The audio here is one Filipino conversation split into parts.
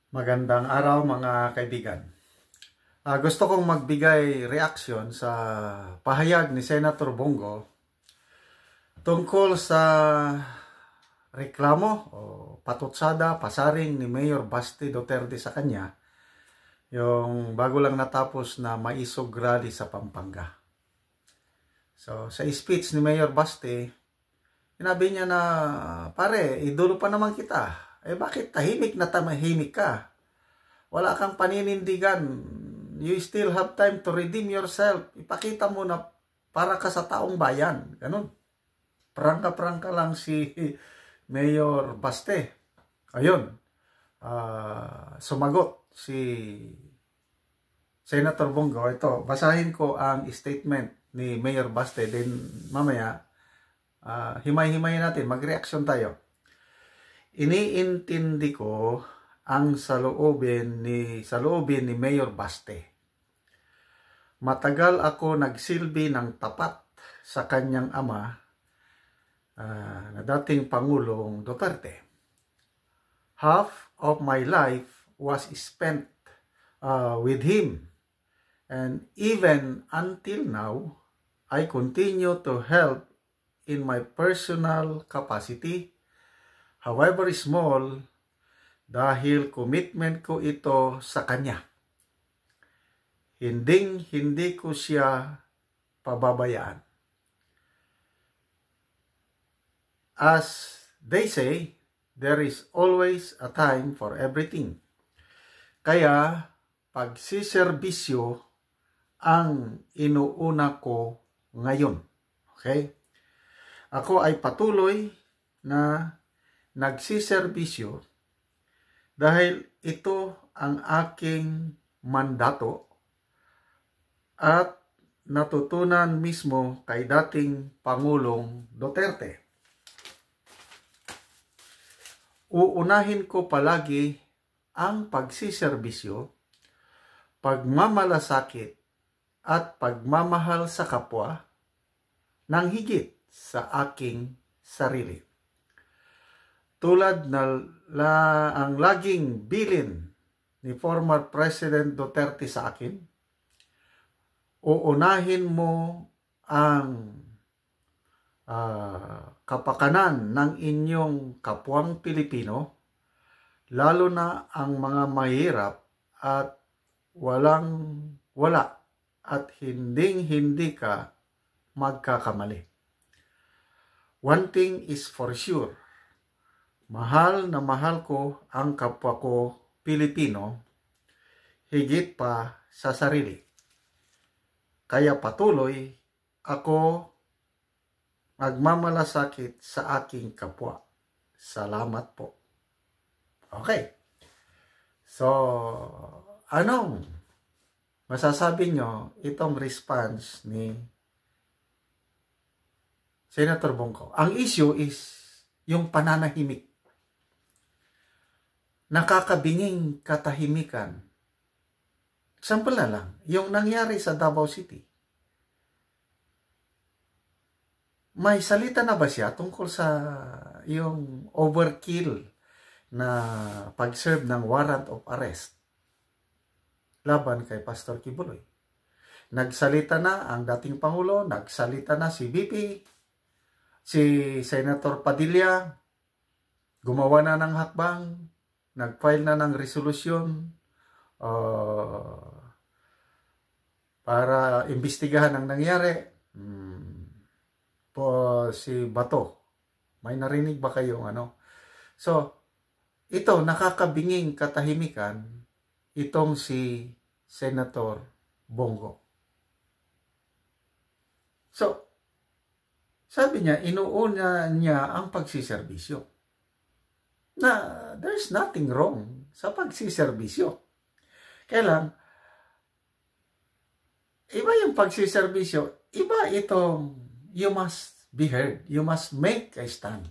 Magandang araw mga kaibigan. Gusto kong magbigay reaksyon sa pahayag ni Senator Bongo tungkol sa reklamo o patutsada, pasaring ni Mayor Basti Duterte sa kanya yung bago lang natapos na maisog rally sa Pampanga. So sa speech ni Mayor Basti, sinabi niya na, pare, idolo pa naman kita. Bakit tahimik na tamahimik ka? Wala kang paninindigan. You still have time to redeem yourself. Ipakita mo na para ka sa taong bayan. Ganun. Prangka-prangka lang si Mayor Baste. Ayun. Sumagot si Senator Bongo. Ito, basahin ko ang statement ni Mayor Baste. Then mamaya, himay-himayin natin. Mag-reaction tayo. Iniintindi ko ang saloobin ni Mayor Baste. Matagal ako nagsilbi ng tapat sa kanyang ama na dating Pangulong Duterte. Half of my life was spent with him, and even until now, I continue to help in my personal capacity, however small, dahil commitment ko ito sa kanya. Hindi ko siya pababayaan. As they say, there is always a time for everything. Kaya, pagsiserbisyo ang inuuna ko ngayon. Okay? Ako ay patuloy na nagsiserbisyo dahil ito ang aking mandato at natutunan mismo kay dating Pangulong Duterte. Uunahin ko palagi ang pagsiserbisyo, pagmamalasakit at pagmamahal sa kapwa ng higit sa aking sarili. Tulad na ang laging bilin ni former President Duterte sa akin, uunahin mo ang kapakanan ng inyong kapwang Pilipino, lalo na ang mga mahirap at wala at hindi ka magkakamali. One thing is for sure, mahal na mahal ko ang kapwa ko Pilipino higit pa sa sarili. Kaya patuloy ako magmamalasakit sa aking kapwa. Salamat po. Okay. So, anong masasabi nyo itong response ni Senator Bongo? Ang issue is yung pananahimik. Nakakabinging katahimikan. Example na lang, yung nangyari sa Davao City. May salita na ba siya tungkol sa yung overkill na pag-serve ng warrant of arrest laban kay Pastor Kibuloy? Nagsalita na ang dating Pangulo, nagsalita na si VP, si Senator Padilla, gumawa na ng hakbang, nag-file na ng resolusyon para imbestigahan ang nangyari. Si Bato, may narinig ba kayong ano? So, ito, nakakabinging katahimikan itong si Senator Bongo. So, sabi niya, inuuna niya ang pagsiserbisyo. Na there's nothing wrong sa pagsiserbisyo. Kaya lang, iba yung pagsiserbisyo, iba itong you must be heard, you must make a stand.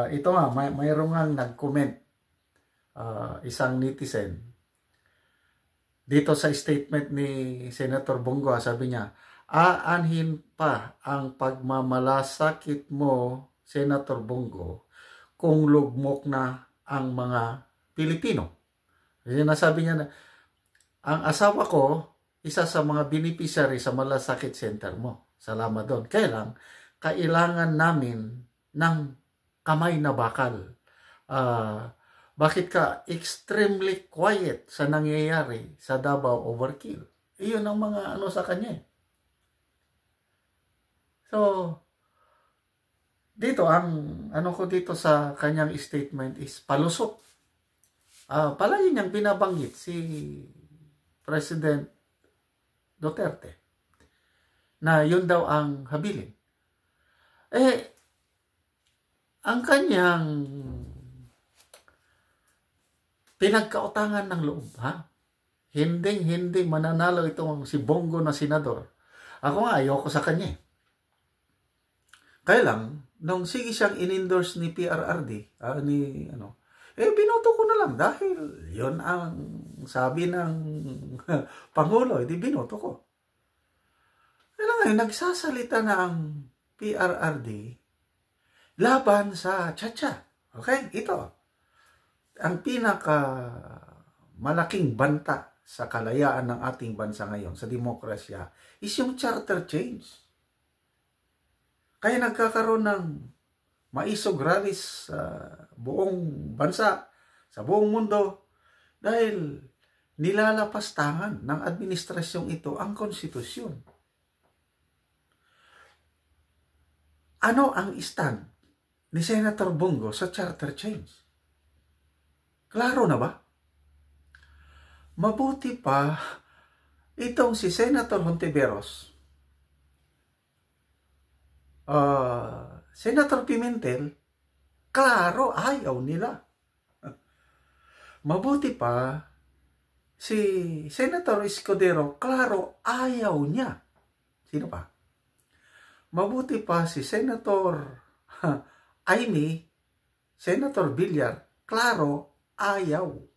Ito nga, mayroong nga nag-comment, isang netizen, dito sa statement ni Senator Bongo, sabi niya, aanhin pa ang pagmamalasakit mo, Senator Bongo, kung lugmok na ang mga Pilipino. Kasi nasabi niya na, ang asawa ko, isa sa mga beneficiary sa malasakit center mo. Salamat doon. Kaya lang, kailangan namin ng kamay na bakal. Bakit ka extremely quiet sa nangyayari sa Davao Overkill? Iyon ang mga ano sa kanya. So, dito, ang ano ko dito sa kanyang statement is palusot. Palagi niyang binabanggit si President Duterte na yun daw ang habilin. Ang kanyang pinagkautangan ng loob, hindi mananalo itong si Bongo na senador. Ako nga, ayoko sa kanya. Kaya lang, nung sige siyang in-endorse ni PRRD, binoto ko na lang dahil yun ang sabi ng Pangulo, edi binoto ko. Kaya lang, nagsasalita na ang PRRD laban sa Chacha. Okay, ito. Ang pinaka malaking banta sa kalayaan ng ating bansa ngayon, sa demokrasya, is yung charter change. Kaya nagkakaroon ng maisog rallies sa buong bansa, sa buong mundo, dahil nilalapastangan ng administrasyong ito ang konstitusyon. Ano ang stand ni Senator Bongo sa charter change? Klaro na ba? Mabuti pa itong si Senator Hontiveros, Senator Pimentel, klaro ayaw nila. Mabuti pa si Senator Escudero, klaro ayaw niya. Sino pa? Mabuti pa si Senator Amy, Senator Villar, klaro ayaw.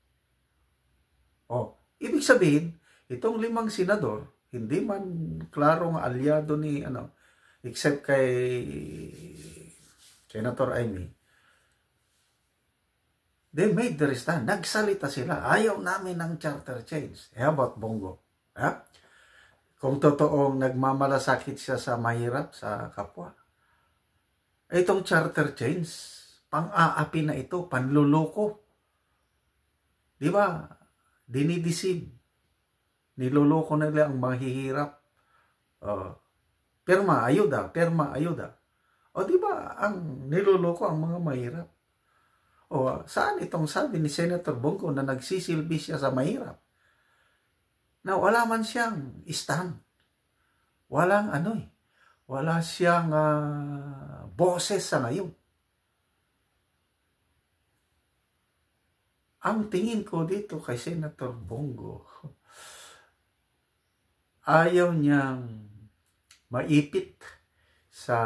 Ibig sabihin, itong 5 senador, hindi man klarong aliado ni except kay Senator Amy, they made their stand. Nagsalita sila. Ayaw namin ng charter change. How about Bongo? Kung totoong nagmamalasakit siya sa mahirap, sa kapwa. Itong charter change, pang-aapi na ito, panluloko. Di ba? Dinideceive. Niloloko nila ang mahihirap. Perma, ayuda. O di ba ang niloloko ang mga mahirap? Saan itong sabi ni Senator Bongo na nagsisilbi siya sa mahirap? Na wala man siyang stand. Wala siyang boses sa ngayon. Ang tingin ko dito kay Senator Bongo, ayaw niyang maipit sa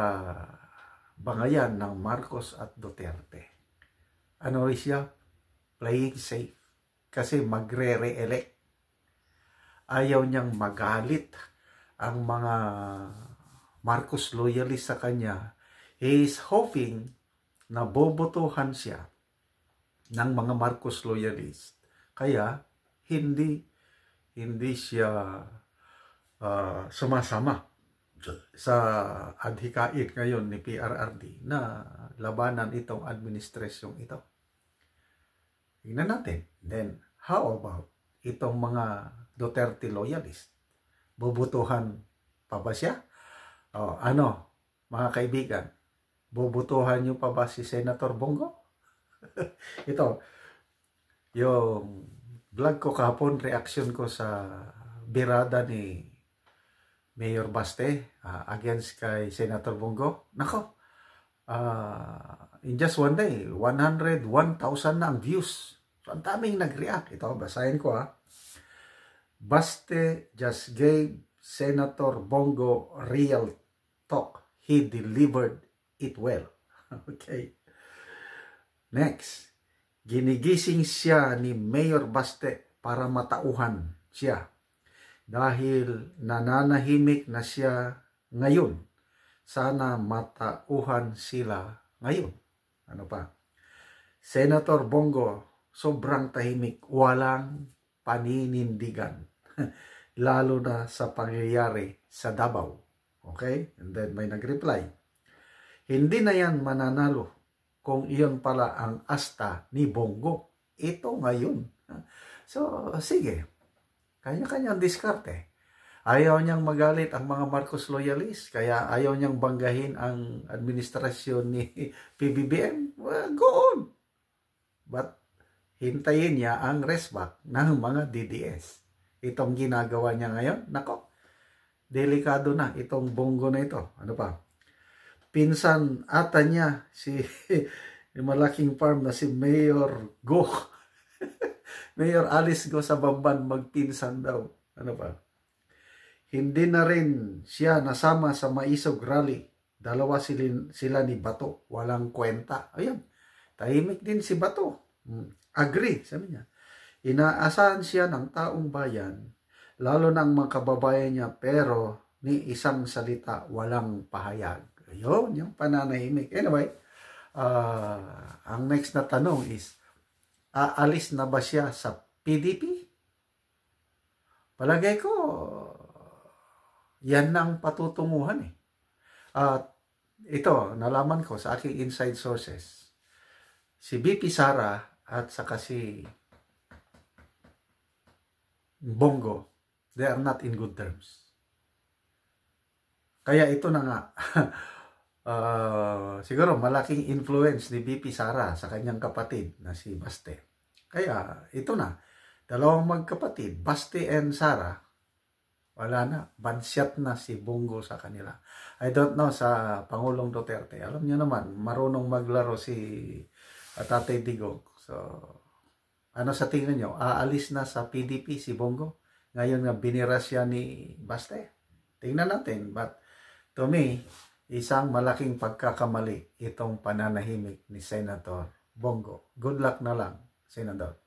bangayan ng Marcos at Duterte. Ano siya? Playing safe. Kasi magre-re-elect. Ayaw niyang magalit ang mga Marcos loyalist sa kanya. He is hoping na bobotohan siya ng mga Marcos loyalist. Kaya hindi siya sumasama sa adhikain ngayon ni PRRD na labanan itong administrasyong ito. Tingnan natin. Then, how about itong mga Duterte loyalist? Bubutuhan pa ba siya? Mga kaibigan, bubutuhan niyo pa ba si Senator Bongo? Ito, yung vlog ko kahapon, reaction ko sa birada ni Mayor Baste against kay Senator Bongo. Nako, in just one day, 101,000 na ang views. So, ang daming nag-react. Ito, basahin ko Baste just gave Senator Bongo real talk. He delivered it well. Okay. Next, ginigising siya ni Mayor Baste para matauhan siya. Dahil nananahimik na siya ngayon. Sana matauhan sila ngayon. Ano pa? Senator Bongo sobrang tahimik, walang paninindigan. Lalo na sa pangyayari sa Davao. Okay? And then may nag-reply, hindi na yan mananalo kung iyon pala ang asta ni Bongo. Ito ngayon. So, sige. Kanya-kanyang diskarte. Ayaw niyang magalit ang mga Marcos loyalists, kaya ayaw niyang banggahin ang administrasyon ni PBBM. Well, go on. But hintayin niya ang resback ng mga DDS. Itong ginagawa niya ngayon, nako, delikado na itong Bongo na ito. Ano pa? Pinsan ata niya si malaking farm na si Mayor Go. Mayor Alice Go sa Bamban magpinsan daw. Ano pa? Hindi na rin siya nasama sa Maisog Rally. Dalawa sila ni Bato. Walang kwenta. Ayun. Tahimik din si Bato. Agree, sabi niya. Inaasahan siya ng taong bayan, lalo ng mga kababayan niya, pero ni isang salita walang pahayag. Ayun, yung pananahimik. Anyway, ang next na tanong is, aalis na ba siya sa PDP? Palagay ko, yan ang patutunguhan eh. At ito, nalaman ko sa aking inside sources, si BP Sara at saka si Bongo, they are not in good terms. Kaya ito na nga, siguro malaking influence ni BP Sara sa kanyang kapatid na si Baste. Kaya ito na, dalawang magkapatid, Baste and Sara, wala na, bansyat na si Bongo sa kanila. I don't know sa Pangulong Duterte. Alam niyo naman, marunong maglaro si Tatay Digong. So, ano sa tingin nyo? Aalis na sa PDP si Bongo? Ngayon nga binira siya ni Baste. Tingnan natin. But to me, isang malaking pagkakamali itong pananahimik ni Senator Bongo. Good luck na lang, Senador.